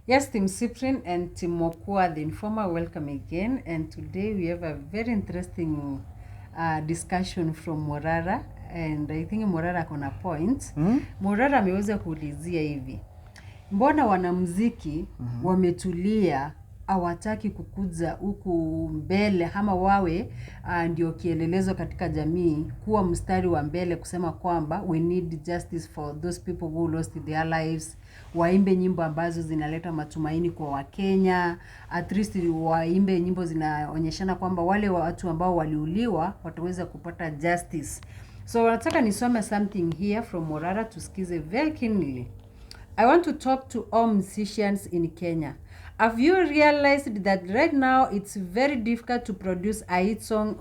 Yes, Team Cyprian and Team Mokua, the informer, welcome again. And today we have a very interesting discussion from Morara. And I think Morara kona point. Morara ameweza kuulizia hivi. Mbona wanamuziki wametulia, hawataki kukuja huku mbele ama wawe ndio kielelezo katika jamii, kuwa mstari wa mbele kusema kwamba we need justice for those people who lost their lives, waimbe nyimbo ambazo zinaleta matumaini kwa Wakenya, at least waimbe nyimbo zinaonyeshana kwamba wale watu ambao waliuliwa wataweza kupata justice. So nataka nisome something here from Morara, tusikize very keenly. I want to talk to all musicians in Kenya. Have you realized that right now it's very difficult to produce a hit song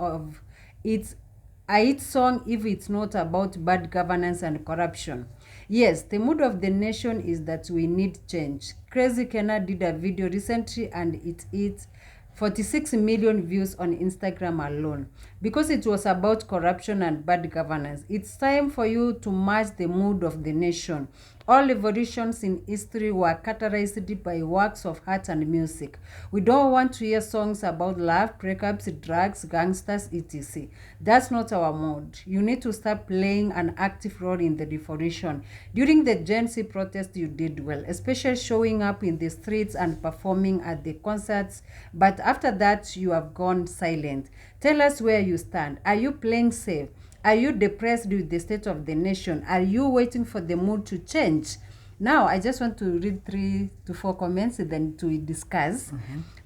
if it's not about bad governance and corruption? Yes, the mood of the nation is that we need change. Crazy Kenna did a video recently and it 46 million views on Instagram alone because it was about corruption and bad governance. It's time for you to match the mood of the nation. All revolutions in history were characterized by works of art and music. We don't want to hear songs about love, breakups, drugs, gangsters, etc. That's not our mood. You need to start playing an active role in the revolution. During the Gen Z protest, you did well, especially showing up in the streets and performing at the concerts. But after that, you have gone silent. Tell us where you stand. Are you playing safe? Are you depressed with the state of the nation? Are you waiting for the mood to change? Now, I just want to read 3 to 4 comments and then to discuss.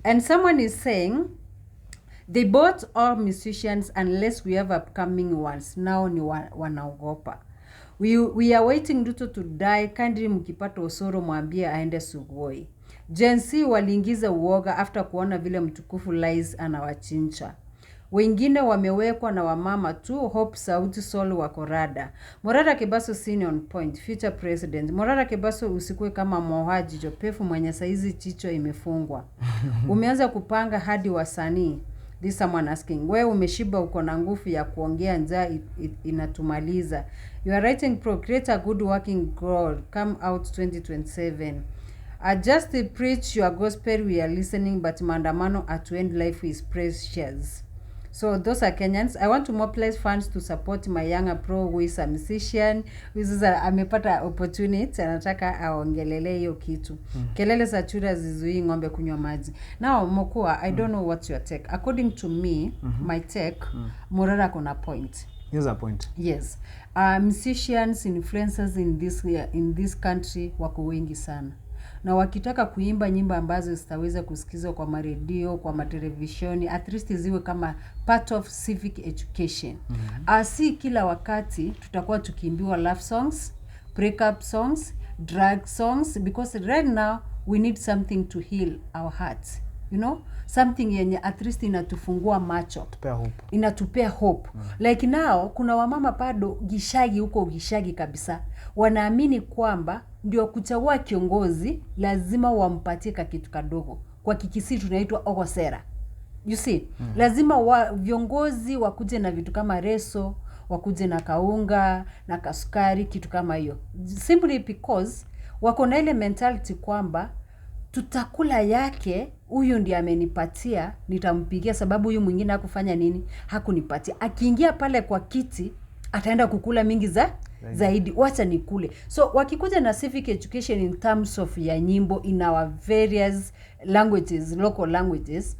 And someone is saying, they bought all musicians unless we have upcoming ones. Now ni wanaogopa. We are waiting Ruto to die. Kindly mkipata Osoro mwambie aende Sugoi. Gen Z waliingiza uoga after kuona vile mtukufu Lies anawachincha. Wengine wamewekwa na wamama tu. Hope Sauti Sol wako rada. Morara Kebaso senior on point. Future president. Morara Kebaso usikue kama Mohaji Jopefu mwenye saizi chicho imefungwa. Umeanza kupanga hadi wasanii. This someone asking. Wewe umeshiba uko na nguvu ya kuongea njaa inatumaliza. You are writing pro. Create a good working girl. Come out 2027. Just preach your gospel. We are listening but maandamano at end life is precious. So those are Kenyans. I want to mobilize funds to support my younger pro who is a musician. Amepata opportunity. Anataka aongelele hiyo kitu. Kelele za chura zizuii ng'ombe kunywa maji. Now, Mokua, I don't know what's your take. According to me, my take, Morara kona point. Here's a point. Yes. Musicians, influencers in this country wako wengi sana. Na wakitaka kuimba nyimbo ambazo zitaweza kusikizwa kwa maredio, kwa matelevisheni, at least ziwe kama part of civic education. Si kila wakati tutakuwa tukiimbiwa love songs, breakup songs, drug songs, because right now we need something to heal our hearts. You know, something yenye at least inatufungua macho, inatupea hope. Like now kuna wamama bado gishagi huko gishagi kabisa, wanaamini kwamba ndio kuchagua kiongozi lazima wampatie kitu kadogo. Kwa kikisi tunaitwa ogosera. You see, lazima viongozi wakuje na vitu kama reso, wakuje na kaunga na kasukari, kitu kama hiyo, simply because wako na ile mentality kwamba tutakula yake, huyu ndiye amenipatia, nitampigia sababu huyu mwingine hakufanya nini, hakunipatia. Akiingia pale kwa kiti ataenda kukula mingi zaidi, wacha nikule. So wakikuja na civic education in terms of ya nyimbo in our various languages, local languages,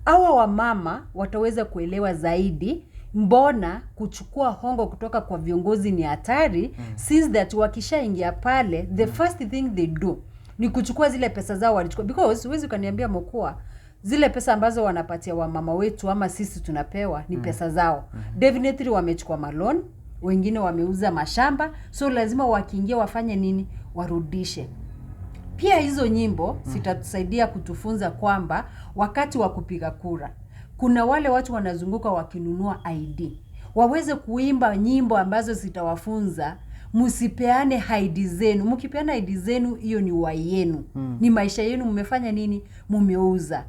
hawa wamama wataweza kuelewa zaidi mbona kuchukua hongo kutoka kwa viongozi ni hatari. Since that wakishaingia pale, the first thing they do ni kuchukua zile pesa zao walichukua, because huwezi ukaniambia Mokua zile pesa ambazo wanapatia wamama wetu ama sisi tunapewa ni pesa zao. Definitely wamechukua malon, wengine wameuza mashamba, so lazima wakiingia wafanye nini, warudishe. Pia hizo nyimbo zitatusaidia kutufunza kwamba wakati wa kupiga kura kuna wale watu wanazunguka wakinunua ID, waweze kuimba nyimbo ambazo zitawafunza Msipeane ID zenu. Mkipeana ID zenu, hiyo ni wa yenu. Ni maisha yenu, mmefanya nini? Mumeuza.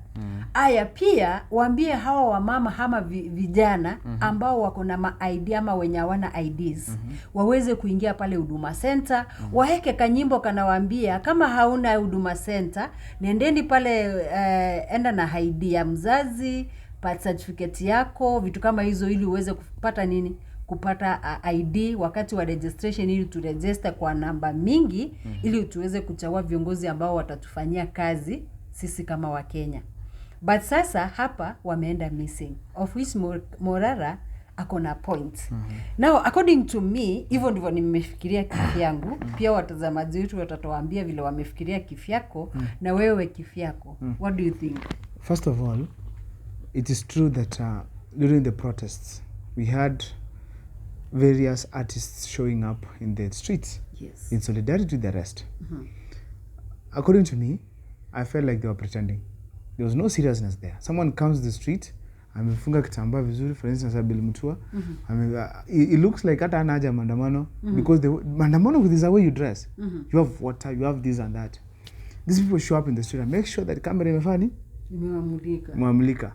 Aya, pia waambie hawa wamama ama vijana ambao wako na ma-ID ama wenye hawana IDs waweze kuingia pale Huduma Center, waeke kanyimbo kanawaambia kama hauna Huduma Center, nendeni pale enda na ID ya mzazi, birth certificate yako, vitu kama hizo, ili uweze kupata nini? Kupata ID wakati wa registration, ili turegister kwa namba mingi ili tuweze kuchagua viongozi ambao watatufanyia kazi sisi kama wa Kenya. But sasa hapa wameenda missing, of which Morara akona point. Now according to me, hivyo ndivyo nimefikiria kifyangu. Pia watazamaji wetu watatuambia vile wamefikiria kifyako na wewe kifyako. What do you think? First of all, it is true that during the protests we had various artists showing up in the streets. Yes. In solidarity with the rest. According to me, I felt like they were pretending. There was no seriousness there. Someone comes to the street, amefunga kitambaa vizuri, for instance Abel Mutua, it looks like hata anaja mandamano, because the mandamano with is the way you dress. You have water, you have this and that. These people show up in the street and make sure that camera imefani imemulika.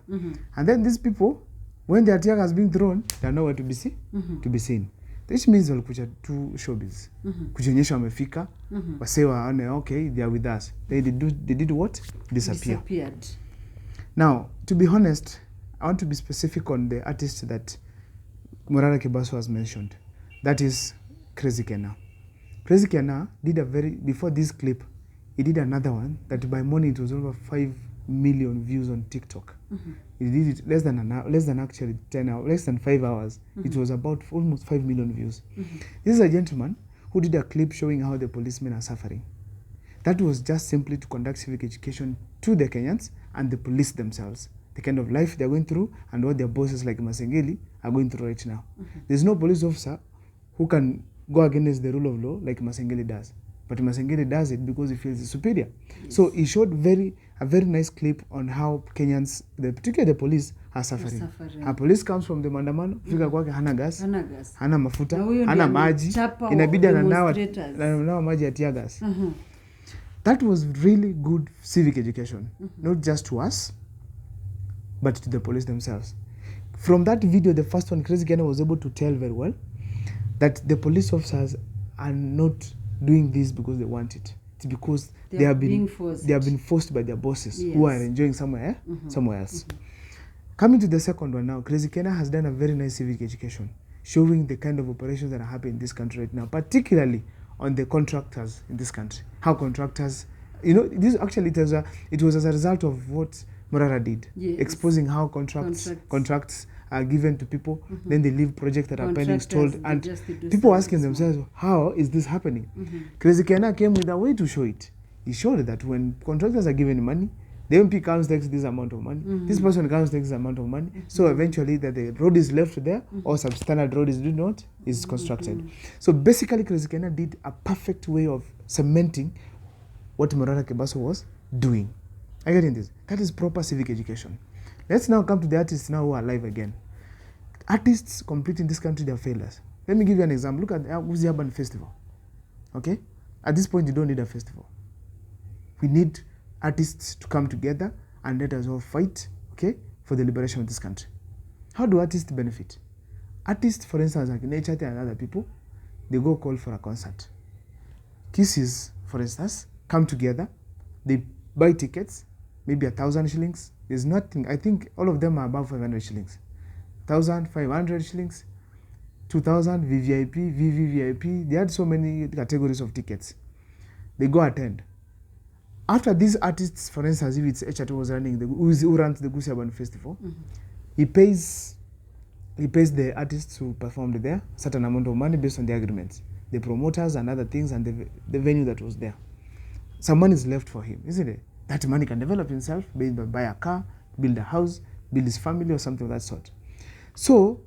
And then these people, when their tear has been thrown, they are nowhere to be seen. Which means walikuja tu showbiz. Kujionyesha wamefika, wase waone okay, they are with us. They did what? Disappeared. Now, to be honest, I want to be specific on the artist that Morara Kebaso has mentioned. That is Crazy Kenyan. Crazy Kenyan did before this clip, he did another one that by morning it was over 5 million views on TikTok. He did it less than actually 10 hours, less than 5 hours. It was about almost 5 million views. This is a gentleman who did a clip showing how the policemen are suffering. That was just simply to conduct civic education to the Kenyans and the police themselves. The kind of life they're going through and what their bosses like Masengeli are going through right now. There's no police officer who can go against the rule of law like Masengeli does. But Masengeli does it because he feels superior. Yes. So he showed a very nice clip on how Kenyans, particularly the police, are suffering. A police comes from the mandamano, fika kwake hana gas, hana mafuta, hana maji, inabidi ananawa maji ya tear gas. That was really good civic education, not just to us, but to the police themselves. From that video, the first one, Crazy Kenyan was able to tell very well that the police officers are not doing this because they want it. It's because they have been forced by their bosses, who are enjoying somewhere else. Coming to the second one now, Crazy Kenyan has done a very nice civic education, showing the kind of operations that are happening in this country right now, particularly on the contractors in this country. How contractors, this actually it was as a result of what Morara did, exposing how contracts are given to people, then they leave projects that are pending stalled, and people asking themselves, how is this happening? Crazy Kenyan came with a way to show it. He showed that when contractors are given money, the MP comes takes this amount of money, this person comes takes this amount of money, so eventually that the road is left there, or substandard road is constructed. So basically Crazy Kenyan did a perfect way of cementing what Morara Kebaso was doing. Are you getting this? That is proper civic education. Let's now come to the artists now who are alive again. Artists complete in this country, they are failures. Let me give you an example. Look at the Uzi Urban Festival. Okay? At this point, you don't need a festival. We need artists to come together and let us all fight, okay, for the liberation of this country. How do artists benefit? Artists, for instance, like Nature and other people, they go call for a concert. Kisses, for instance, come together, they buy tickets, maybe 1,000 shillings. There's nothing, I think all of them are above 500 shillings. 1,500 shillings, 2,000, VVIP, VVVIP. They had so many categories of tickets. They go attend. After these artists, for instance, if it's HRT was running, who runs the Uzi Urban Festival, he pays the artists who performed there a certain amount of money based on the agreements, the promoters and other things, and the venue that was there. Some money is left for him, isn't it? That money can develop himself, buy a car, build a house, build his family, or something of that sort. So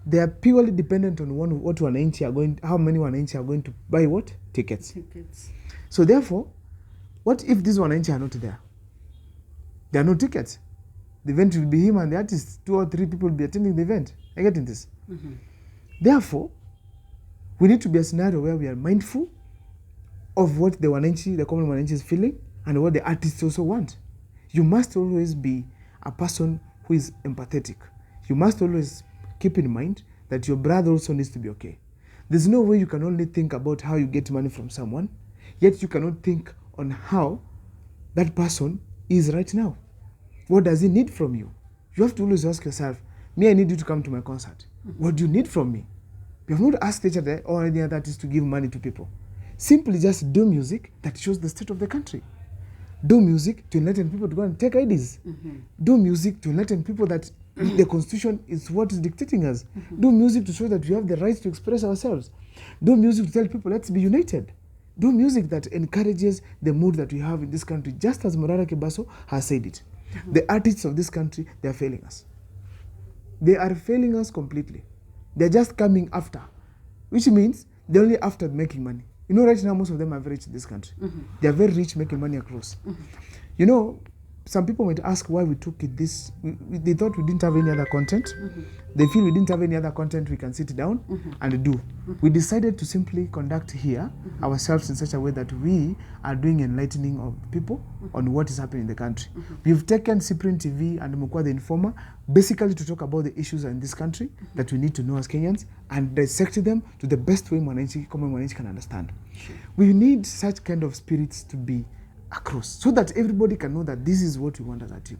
they are purely dependent on how many wananchi are going to buy what? Tickets. So therefore, what if these wananchi are not there? There are no tickets. The event will be him and the artist. 2 or 3 people will be attending the event. Are you getting this? Therefore, We need to be a scenario where we are mindful of what the common wananchi is feeling and what the artists also want. You must always be a person who is empathetic. You must always keep in mind that your brother also needs to be okay. There's no way you can only think about how you get money from someone, yet you cannot think on how that person is right now. What does he need from you? You have to always ask yourself, me, I need you to come to my concert. What do you need from me? We have not asked each other or any other artist to give money to people. Simply just do music that shows the state of the country. Do music to enlighten people to go and take IDs. Do music to enlighten people that the constitution is what is dictating us. Do music to show that we have the right to express ourselves. Do music to tell people, let's be united. Do music that encourages the mood that we have in this country, just as Morara Kebaso has said it. The artists of this country, they are failing us. They are failing us completely. They're just coming after, which means they're only after making money. You know, right now, most of them are very rich in this country. They are very rich making money across. You know, some people might ask why we took it this. They thought we didn't have any other content. They feel we didn't have any other content we can sit down and do. We decided to simply conduct here ourselves in such a way that we are doing enlightening of people on what is happening in the country. We've taken Cyprian TV and Mukwa the Informer basically to talk about the issues in this country that we need to know as Kenyans and dissect them to the best way common Mwananchi can understand. We need such kind of spirits to be across so that everybody can know that this is what we want as a team.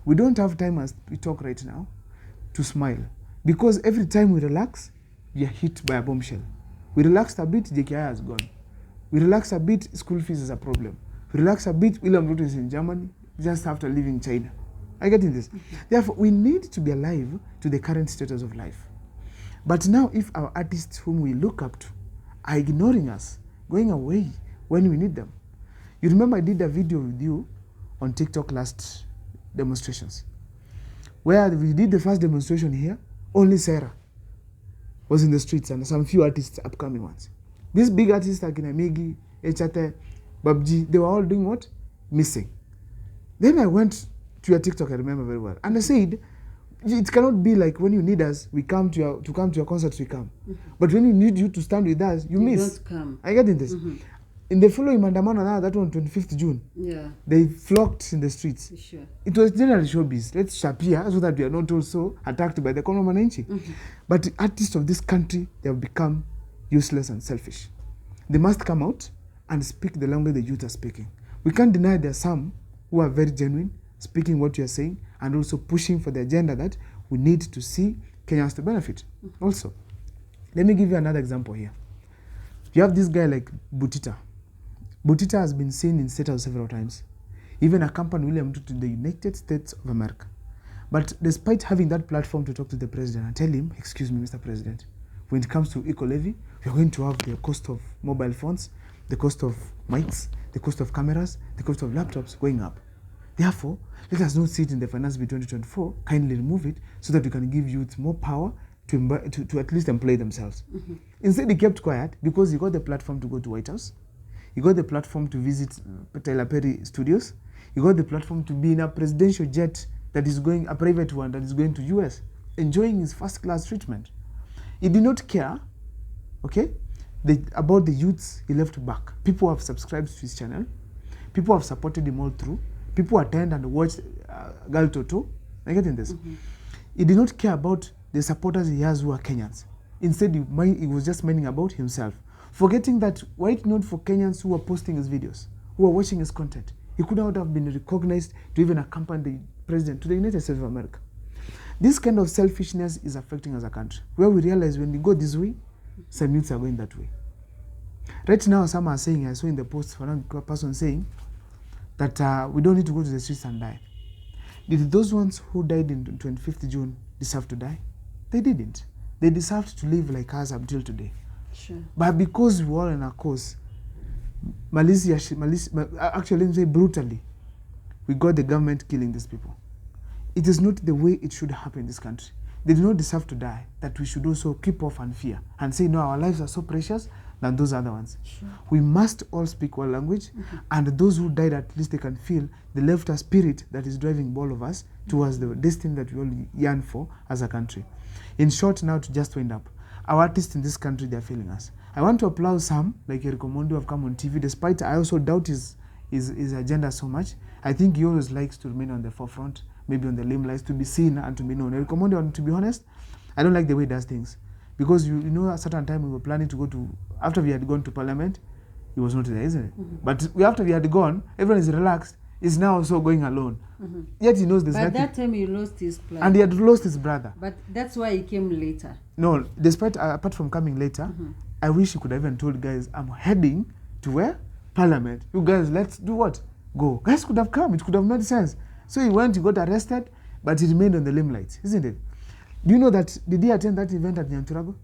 We don't have time as we talk right now to smile because every time we relax, we are hit by a bombshell. We relaxed a bit, JKI has gone. We relax a bit, school fees is a problem. We relax a bit, William Ruto is in Germany just after leaving China. Are you getting this? Therefore, we need to be alive to the current status of life. But now, if our artists whom we look up to are ignoring us, going away when we need them. You remember I did a video with you on TikTok last demonstrations, where we did the first demonstration here, only Sarah was in the streets and some few artists, upcoming ones. These big artists like Amigi, Echate, Babji, they were all doing what? Missing. Then I went to your TikTok, I remember very well, and I said, it cannot be like when you need us, we come to your concerts, we come. But when we need you to stand with us, you miss. Don't come. I get in this. In the following Mandamano, that one, 25th June, they flocked in the streets. Sure. It was generally showbiz. Let's shapia so that we are not also attacked by the common Mwananchi. But the artists of this country, they have become useless and selfish. They must come out and speak the language the youth are speaking. We can't deny there are some who are very genuine, speaking what you are saying, and also pushing for the agenda that we need to see Kenyans to benefit. Also, let me give you another example here. You have this guy like Butita. Butita has been seen in State House several times, even accompanied William Ruto to the United States of America. But despite having that platform to talk to the president and tell him, excuse me, Mr. President, when it comes to eco-levy, we are going to have the cost of mobile phones, the cost of mics, the cost of cameras, the cost of laptops going up. Therefore, let us not sit in the finance bill 2024, kindly remove it so that we can give youth more power to at least employ themselves. Instead, he kept quiet because he got the platform to go to White House. He got the platform to visit Tyler Perry Studios. He got the platform to be in a presidential jet that is going, a private one that is going to US, enjoying his first-class treatment. He did not care, okay, about the youths he left back. People have subscribed to his channel. People have supported him all through. People attend and watch Girl Toto. I get in this. He did not care about the supporters he has who are Kenyans. Instead, he was just minding about himself, forgetting that were it not for Kenyans who were posting his videos, who were watching his content, he could not have been recognized to even accompany the president to the United States of America. This kind of selfishness is affecting us as a country, where we realize when we go this way, some youths are going that way. Right now, some are saying, I saw in the post for a person saying that we don't need to go to the streets and die. Did those ones who died in 25th June deserve to die? They didn't. They deserved to live like us until today. Sure. But because we were in a cause, actually, let me say brutally, we got the government killing these people. It is not the way it should happen in this country. They do not deserve to die, that we should also keep off and fear and say, no, our lives are so precious than those other ones. Sure. We must all speak one language, and those who died, at least they can feel they left a spirit that is driving all of us towards the destiny that we all yearn for as a country. In short, now to just wind up, our artists in this country, they're failing us. I want to applaud some, like Eric Omondi, who have come on TV, despite I also doubt his agenda so much. I think he always likes to remain on the forefront, maybe on the limelight, to be seen and to be known. Eric Omondi, to be honest, I don't like the way he does things. Because you know, at a certain time we were planning to go to, after we had gone to Parliament, he was not there, isn't it? But after we had gone, everyone is relaxed. He's now also going alone. Yet he knows there's nothing. But that time he lost his plan. And he had lost his brother. But that's why he came later. No, despite, apart from coming later, I wish he could have even told guys, I'm heading to where? Parliament. You guys, let's do what? Go. Guys could have come. It could have made sense. So he went, he got arrested, but he remained on the limelight, isn't it? Do you know that, did he attend that event at Nyanturago?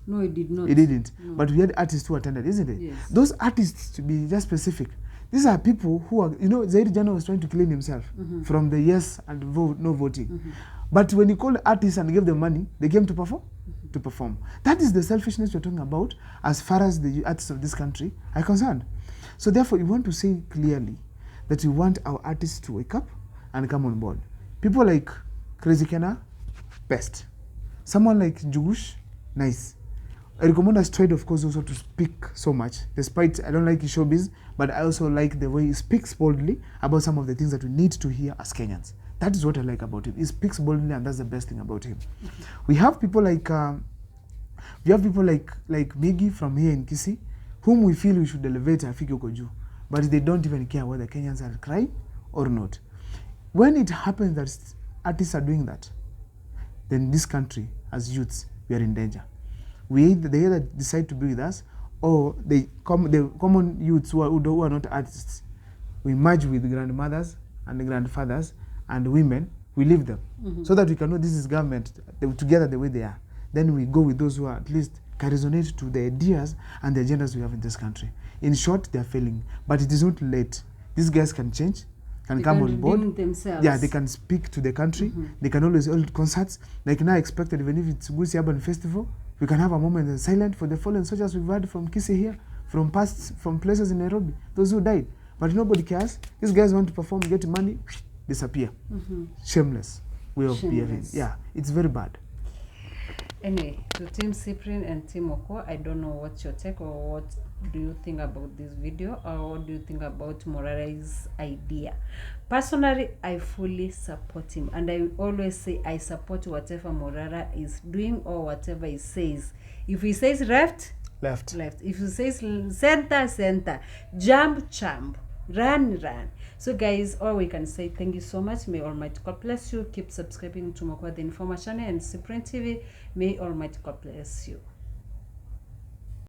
No, he did not. He didn't. No. But we had artists who attended, isn't it? Yes. Those artists, to be just specific, these are people who are, you know, Zaire Jana was trying to clean himself from the yes and no voting. But when he called artists and gave them money, they came to perform. To perform. That is the selfishness we're talking about as far as the artists of this country are concerned. So therefore, we want to say clearly that we want our artists to wake up and come on board. People like Crazy Kenna, best. Someone like Jugush, nice. Eric Omondi has tried, of course, also to speak so much, despite I don't like his showbiz, but I also like the way he speaks boldly about some of the things that we need to hear as Kenyans. That is what I like about him. He speaks boldly, and that's the best thing about him. We have people like Miggy from here in Kisii, whom we feel we should elevate afike huko juu, but they don't even care whether Kenyans are crying or not. When it happens that artists are doing that, then this country, as youths, we are in danger. They either decide to be with us, or the common youths who are not artists, we merge with grandmothers and grandfathers and women, we leave them, so that we can know this is government together the way they are. Then we go with those who are at least can resonate to the ideas and the agendas we have in this country. In short, they are failing, but it is not late. These guys can change, can come on board. Themselves. Yeah, they can speak to the country. They can always hold concerts. Like now expected, even if it's Gusii Urban Festival, we can have a moment of silence for the fallen soldiers we've heard from Kisii here, from places in Nairobi, those who died. But nobody cares. These guys want to perform, get money, disappear. Shameless way of behaving. Yeah, it's very bad. Anyway, to Team Cyprian and Team Oko, I don't know what's your take, or what do you think about this video, or what do you think about Morara's idea? Personally, I fully support him, and I always say I support whatever Morara is doing or whatever he says. If he says left. If he says center, jump, run. So guys, all we can say, thank you so much. May Almighty God bless you. Keep subscribing to Mokwa the Informer channel and Cyprian TV. May Almighty God bless you.